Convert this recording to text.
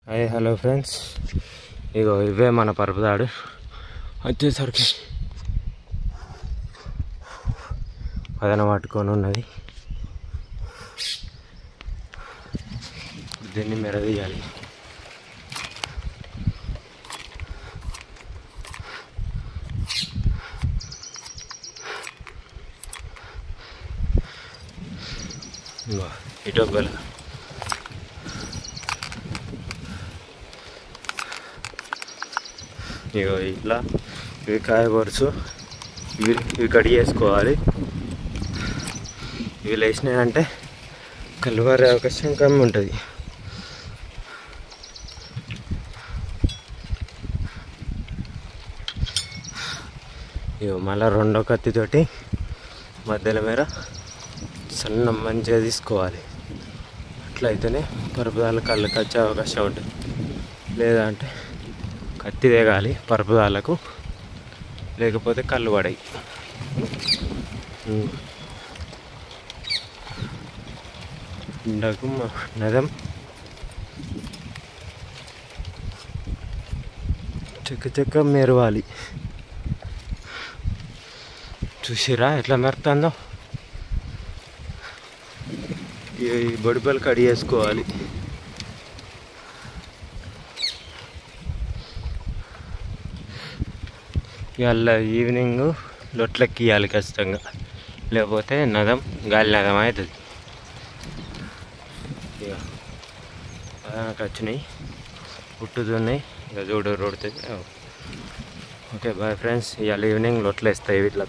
Hi hello friends, ఇగో ఇవే మన పరుపుదాడు వచ్చేసరికి పదన పట్టుకొని ఉన్నది. దీన్ని మెరదీయాలి. ఇటో గల ఇగో ఇట్లా ఇవి కాయగొరుసు ఇవి కడిగేసుకోవాలి. ఇవి లేచినాయంటే కలువారే అవకాశం కమ్మి ఉంటుంది. ఇగో మళ్ళీ రెండో కత్తితోటి మధ్యలో మేర సన్న మంచిగా తీసుకోవాలి. అట్లయితేనే పరుపుదాలు కళ్ళకి వచ్చే అవకాశం ఉంటుంది. లేదా అంటే కత్తి తెగాలి పరుపుదాలకు, లేకపోతే కళ్ళు పడాయి. ఇండకు నదం చెక్క మెరవాలి. చూసిరా ఎట్లా మెరుతుందో. ఈ బొడిపలు కడిగేసుకోవాలి. ఇవాళ ఈవినింగ్ లొట్లెక్కి ఇవ్వాలి ఖచ్చితంగా, లేకపోతే నదం గాలి నదం అవుతుంది. ఇక నాకు వచ్చినాయి, పుట్టుతున్నాయి. ఇక చూడు రోడ్తుంది. ఓకే బాయ్ ఫ్రెండ్స్, ఇవాళ ఈవినింగ్ లొట్లు వేస్తాయి వీటిలో.